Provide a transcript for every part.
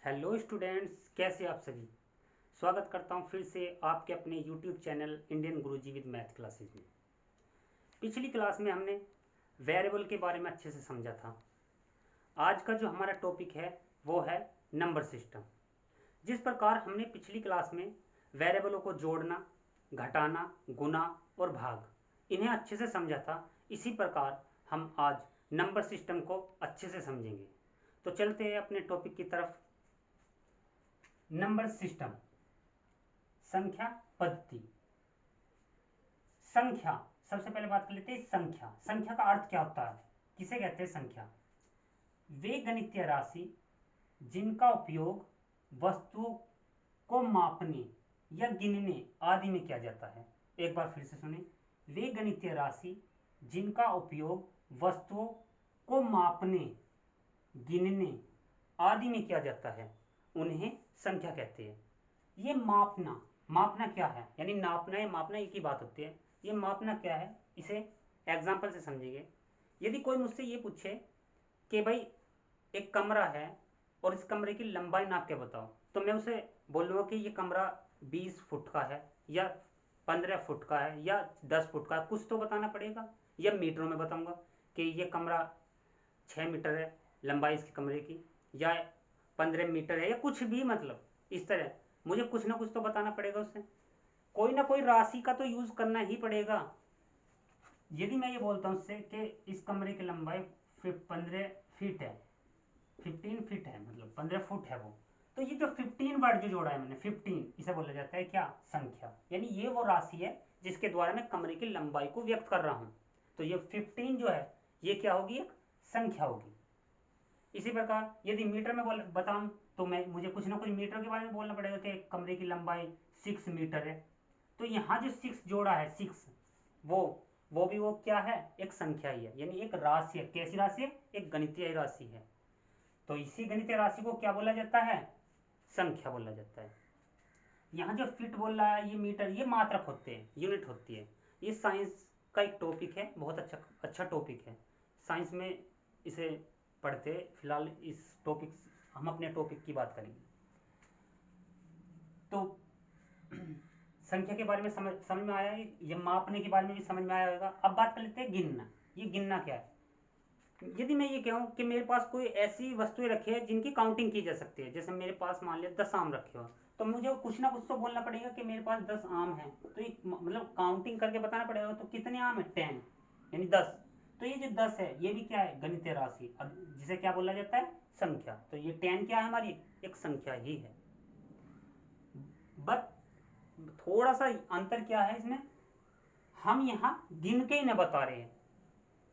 Hello students, कैसे आप सभी। स्वागत करता हूं फिर से आपके अपने YouTube channel Indian Guruji with math classes में। पिछली क्लास में हमने वेरिएबल के बारे में अच्छे से समझा था। आज का जो हमारा टॉपिक है वो है नंबर सिस्टम। जिस प्रकार हमने पिछली क्लास में वेरिएबलों को जोड़ना, घटाना, गुना और भाग इन्हें अच्छे से समझा था, इसी प्रकार हम आज नंबर सिस्टम को अच्छे से समझेंगे। तो चलते हैं अपने टॉपिक की तरफ। नंबर सिस्टम, संख्या पद्धति। संख्या, सबसे पहले बात कर लेते हैं संख्या। संख्या का अर्थ क्या होता है, किसे कहते हैं संख्या? वे गणितीय राशि जिनका उपयोग वस्तुओं को मापने या गिनने आदि में किया जाता है। एक बार फिर से सुने, वे गणितीय राशि जिनका उपयोग वस्तुओं को मापने, गिनने आदि में किया जाता है उन्हें संख्या कहते हैं। ये मापना, मापना क्या है, यानी नापना या मापना एक ही बात होती है। ये मापना क्या है, इसे एग्जाम्पल से समझेंगे। यदि कोई मुझसे ये पूछे कि भाई एक कमरा है और इस कमरे की लंबाई नाप के बताओ, तो मैं उसे बोलूँगा कि ये कमरा 20 फुट का है या 15 फुट का है या 10 फुट का है, कुछ तो बताना पड़ेगा। या मीटरों में बताऊँगा कि ये कमरा 6 मीटर है लंबाई इसके कमरे की, या 15 मीटर है, या कुछ भी, मतलब इस तरह मुझे कुछ ना कुछ तो बताना पड़ेगा। उससे कोई ना कोई राशि का तो यूज करना ही पड़ेगा। यदि मैं ये बोलता हूँ उससे कि इस कमरे की लंबाई 15 फीट है, 15 फीट है, मतलब 15 फुट है वो, तो ये जो 15 वर्ड जो जोड़ा है मैंने 15, इसे बोला जाता है क्या, संख्या। यानी ये वो राशि है जिसके द्वारा मैं कमरे की लंबाई को व्यक्त कर रहा हूँ। तो ये 15 जो है ये क्या होगी, एक संख्या होगी। इसी प्रकार यदि मीटर में बताऊं तो मुझे कुछ ना कुछ मीटर के बारे में बोलना पड़ेगा कि कमरे की लंबाई 6 मीटर है। तो यहाँ जो 6 जोड़ा है, 6, वो भी वो क्या है, एक संख्या ही है, यानी एक राशि है। कैसी राशि है, एक गणितीय राशि है। तो इसी गणितीय राशि को क्या बोला जाता है, संख्या बोला जाता है। यहाँ जो फिट बोल रहा है, ये मीटर, ये मात्रक होते हैं, यूनिट होती है। ये साइंस का एक टॉपिक है, बहुत अच्छा टॉपिक है। साइंस में इसे पढ़ते। फिलहाल इस टॉपिक, हम अपने टॉपिक की बात करेंगे। तो संख्या के बारे में समझ में आया, ये मापने के बारे में भी समझ में आया होगा। अब बात कर लेते हैं गिनना। ये गिनना क्या है? यदि मैं ये कहूँ कि मेरे पास कोई ऐसी वस्तुएं रखी है जिनकी काउंटिंग की जा सकती है, जैसे मेरे पास मान लिया 10 आम रखे हो, तो मुझे कुछ ना कुछ तो बोलना पड़ेगा कि मेरे पास 10 आम है। तो एक मतलब काउंटिंग करके बताना पड़ेगा। तो कितने आम है, 10, यानी 10। तो ये जो 10 है ये भी क्या है, गणितीय राशि, जिसे क्या बोला जाता है, संख्या। तो ये 10 क्या है, हमारी एक संख्या ही है। बट थोड़ा सा अंतर क्या है इसमें, हम यहाँ गिन के ही न बता रहे हैं।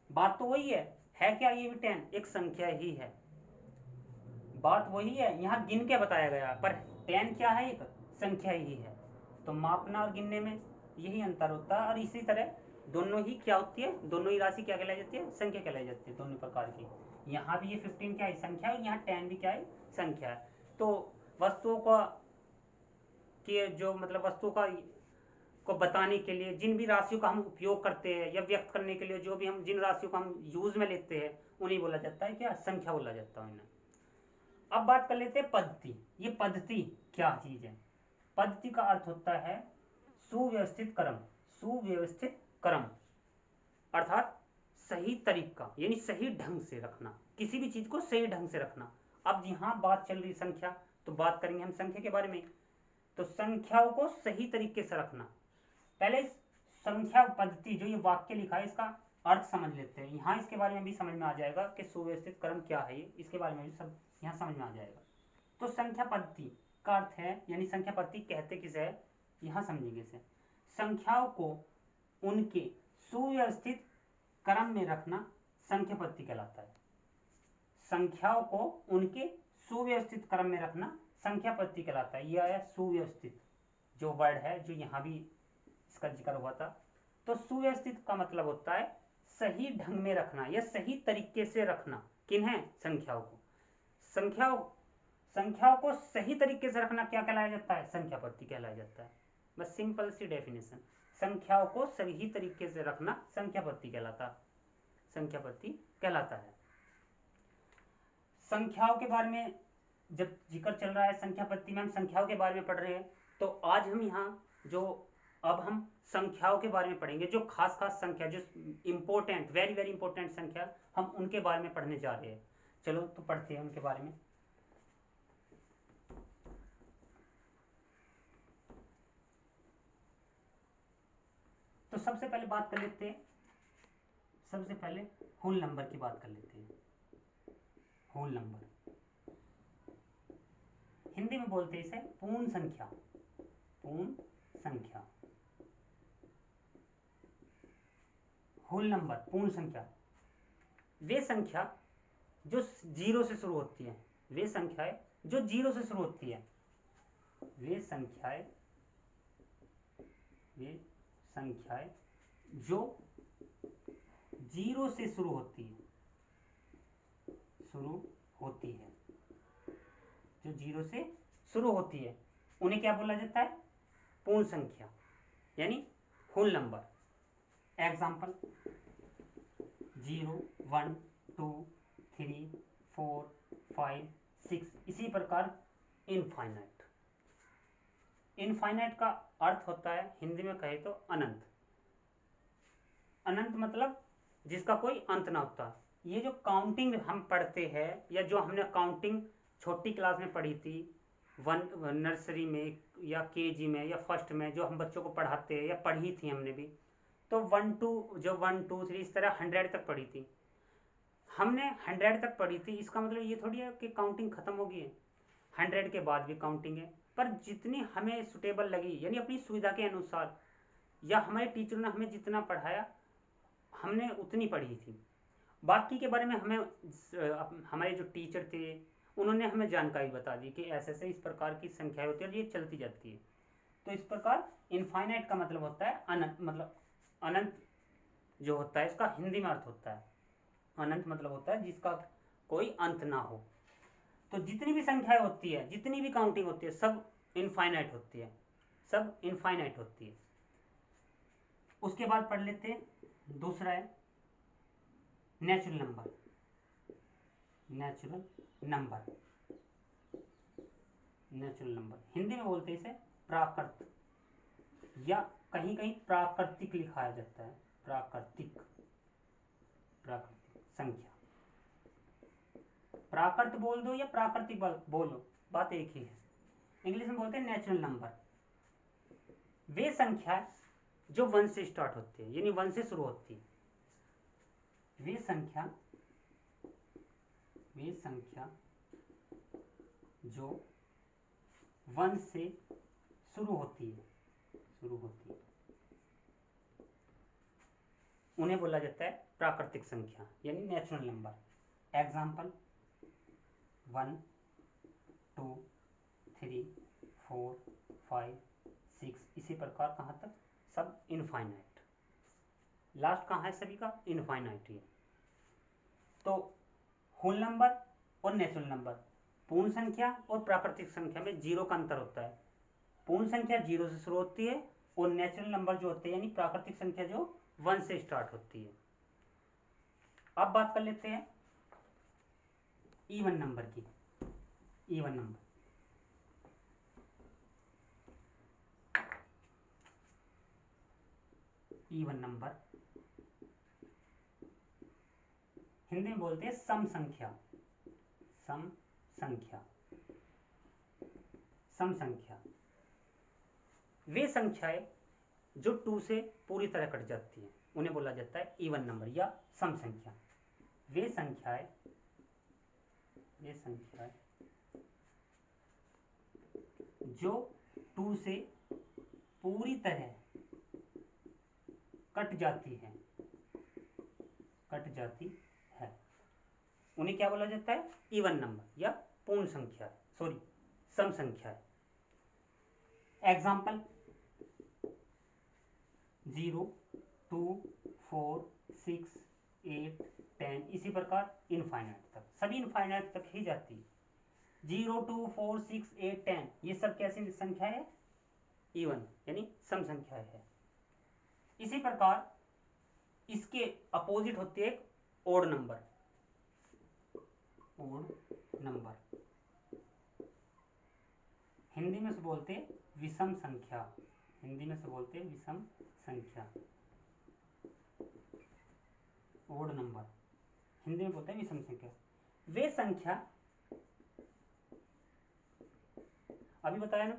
बात तो वही है क्या, ये भी 10 एक संख्या ही है। बात वही है, यहाँ गिन के बताया गया, पर 10 क्या है, एक संख्या ही है। तो मापना और गिनने में यही अंतर होता है। और इसी तरह दोनों ही क्या होती है, दोनों ही राशि क्या कहलाई जाती है, संख्या कहलाई जाती है, दोनों प्रकार की। यहाँ भी ये 15 क्या है, संख्या है, यहाँ 10 भी क्या है, संख्या है। तो वस्तुओं का कि जो मतलब वस्तुओं का को बताने के लिए जिन भी राशियों का हम उपयोग करते हैं, या व्यक्त करने के लिए जो भी हम जिन राशियों का हम यूज में लेते हैं, उन्हें बोला जाता है क्या, संख्या बोला जाता है इन्हें। अब बात कर लेते हैं पद्धति। ये पद्धति क्या चीज है? पद्धति का अर्थ होता है सुव्यवस्थित क्रम। सुव्यवस्थित क्रम अर्थात सही तरीका, यानी सही ढंग से रखना, किसी भी चीज को सही ढंग से रखना। अब यहाँ बात चल रही संख्या, तो बात करेंगे हम संख्या के बारे में। तो संख्याओं को सही तरीके से रखना। पहले संख्या पद्धति, जो ये वाक्य लिखा है, इसका अर्थ समझ लेते हैं। यहाँ इसके बारे में भी समझ में आ जाएगा कि सुव्यवस्थित क्रम क्या है, इसके बारे में भी सब यहाँ समझ में आ जाएगा। तो संख्या पद्धति का अर्थ है, यानी संख्या पद्धति कहते किसे है, यहाँ समझेंगे इसे। संख्याओं को उनके सुव्यवस्थित क्रम में रखना संख्या पद्धति कहलाता है। संख्याओं को उनके सुव्यवस्थित क्रम में रखना संख्या पद्धति कहलाता है। यह आया सुव्यवस्थित जो वर्ड है, जो यहाँ भी इसका जिक्र हुआ था। तो सुव्यवस्थित का मतलब होता है सही ढंग में रखना या सही तरीके से रखना। किन्हें, संख्याओं को। संख्याओं को सही तरीके से रखना क्या कहलाया जाता है, संख्या पद्धति कहलाया जाता है। बस सिंपल सी डेफिनेशन, संख्याओं को सही तरीके से रखना संख्या पद्धति कहलाता है। संख्याओं के बारे में जब जिक्र चल रहा है संख्या पद्धति में, हम संख्याओं के बारे में पढ़ रहे हैं, तो आज हम यहाँ जो अब हम संख्याओं के बारे में पढ़ेंगे, जो खास खास संख्या, जो इंपॉर्टेंट, वेरी वेरी इंपॉर्टेंट संख्या, हम उनके बारे में पढ़ने जा रहे हैं। चलो तो पढ़ते हैं उनके बारे में। तो सबसे पहले बात कर लेते हैं, सबसे पहले होल नंबर की बात कर लेते हैं। होल नंबर हिंदी में बोलते हैं इसे पूर्ण संख्या। पूर्ण संख्या, होल नंबर, पूर्ण संख्या, वे संख्या जो जीरो से शुरू होती है, वे संख्याएं जो जीरो से शुरू होती है, वे संख्याएं जो जीरो से शुरू होती है, जो जीरो से शुरू होती है, उन्हें क्या बोला जाता है? पूर्ण संख्या, यानी होल नंबर। एग्जाम्पल 0, 1, 2, 3, 4, 5, 6, इसी प्रकार इनफाइनाइट। इनफाइनाइट का अर्थ होता है हिंदी में कहे तो अनंत। अनंत मतलब जिसका कोई अंत ना होता। ये जो काउंटिंग हम पढ़ते हैं, या जो हमने काउंटिंग छोटी क्लास में पढ़ी थी, नर्सरी में या केजी में या फर्स्ट में, जो हम बच्चों को पढ़ाते हैं या पढ़ी थी हमने भी, तो 1 2 3 इस तरह 100 तक पढ़ी थी हमने। 100 तक पढ़ी थी, इसका मतलब ये थोड़ी है कि काउंटिंग खत्म हो गई है। 100 के बाद भी काउंटिंग है, पर जितनी हमें सुटेबल लगी, यानी अपनी सुविधा के अनुसार, या हमारे टीचर ने हमें जितना पढ़ाया हमने उतनी पढ़ी थी। बाकी के बारे में हमें हमारे जो टीचर थे उन्होंने हमें जानकारी बता दी कि ऐसे ऐसे इस प्रकार की संख्याएं होती है और ये चलती जाती है। तो इस प्रकार इनफाइनाइट का मतलब होता है अनंत, मतलब अनंत जो होता है इसका हिंदी में अर्थ होता है अनंत, मतलब होता है जिसका कोई अंत ना हो। तो जितनी भी संख्याएं होती है, जितनी भी काउंटिंग होती है, सब इनफाइनाइट होती है, सब इनफाइनाइट होती है। उसके बाद पढ़ लेते हैं, दूसरा है natural number. Natural number, natural number Hindi में बोलते हैं इसे प्राकृत, या कहीं कहीं प्राकृतिक लिखाया जाता है। प्राकृतिक, प्राकृतिक संख्या, प्राकृत बोल दो या प्राकृतिक बोलो, बात एक ही है। इंग्लिश में बोलते हैं नेचुरल नंबर। वे संख्या जो 1 से स्टार्ट होती है, यानी 1 से शुरू होती है, वे संख्या जो 1 से शुरू होती है, उन्हें बोला जाता है प्राकृतिक संख्या, यानी नेचुरल नंबर। एग्जाम्पल 1, 2, 3, 4, 5, 6, इसी प्रकार कहाँ तक? सब इनफाइनाइट। लास्ट कहाँ है सभी का? इनफाइनाइट ही। तो होल नंबर और नेचुरल नंबर, पूर्ण संख्या और प्राकृतिक संख्या में जीरो का अंतर होता है। पूर्ण संख्या जीरो से शुरू होती है और नेचुरल नंबर जो होते हैं, यानी प्राकृतिक संख्या, जो 1 से स्टार्ट होती है। अब बात कर लेते हैं इवन नंबर की। Even number, even number Hindi में बोलते हैं सम संख्या। सम संख्या, सम संख्या, वे संख्याएं जो 2 से पूरी तरह कट जाती हैं, उन्हें बोला जाता है इवन नंबर या सम संख्या। वे संख्याएं जो 2 से पूरी तरह कट जाती है, उन्हें क्या बोला जाता है? इवन नंबर या पूर्ण संख्या, सॉरी सम संख्या। एग्जाम्पल 0, 2, 4, 6, 8, 10, इसी प्रकार इनफाइनाइट तक, सभी इनफाइनाइट तक ही जाती है। 0, 2, 4, 6, 8, 10 ये सब कैसी संख्या है? इवन, यानी सम संख्या है। इसी प्रकार इसके अपोजिट होती है odd number. Odd number, Hindi में से बोलते विषम संख्या, हिंदी में से बोलते विषम संख्या, ओड नंबर, हिंदी में बोलते हैं विषम संख्या। वे संख्या, अभी बताया ना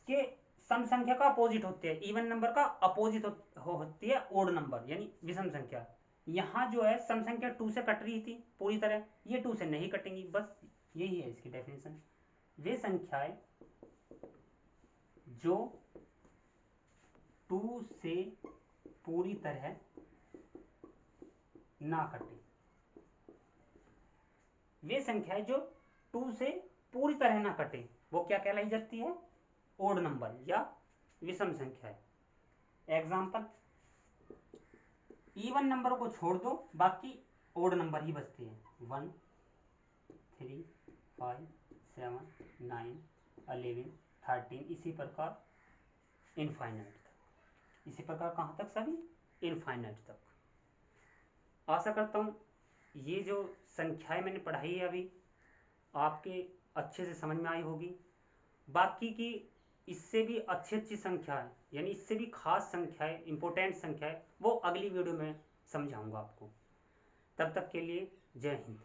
कि सम संख्या का अपोजिट होते हैं, इवन नंबर का अपोजिट होती है ओड नंबर यानी विषम संख्या। यहाँ जो है सम संख्या 2 से कट रही थी पूरी तरह, ये 2 से नहीं कटेंगी, बस यही है इसकी डेफिनेशन। वे संख्याएं जो 2 से पूरी तरह ना कटे, वे संख्याएं जो 2 से पूरी तरह ना कटे वो क्या कहलाई जाती है, ओड नंबर या विषम संख्या है। एग्जाम्पल, इवन नंबरों को छोड़ दो बाकी ओड नंबर ही बचते हैं, 1 3 5 7 9 11 13, इसी प्रकार इनफाइनाइट तक, इसी प्रकार कहाँ तक सभी, इनफाइनाइट तक। आशा करता हूँ ये जो संख्याएं मैंने पढ़ाई है अभी आपके अच्छे से समझ में आई होगी। बाकी की इससे भी अच्छी अच्छी संख्याएं यानी इससे भी खास संख्याएं, इंपॉर्टेंट संख्याएं, वो अगली वीडियो में समझाऊंगा आपको। तब तक के लिए जय हिंद।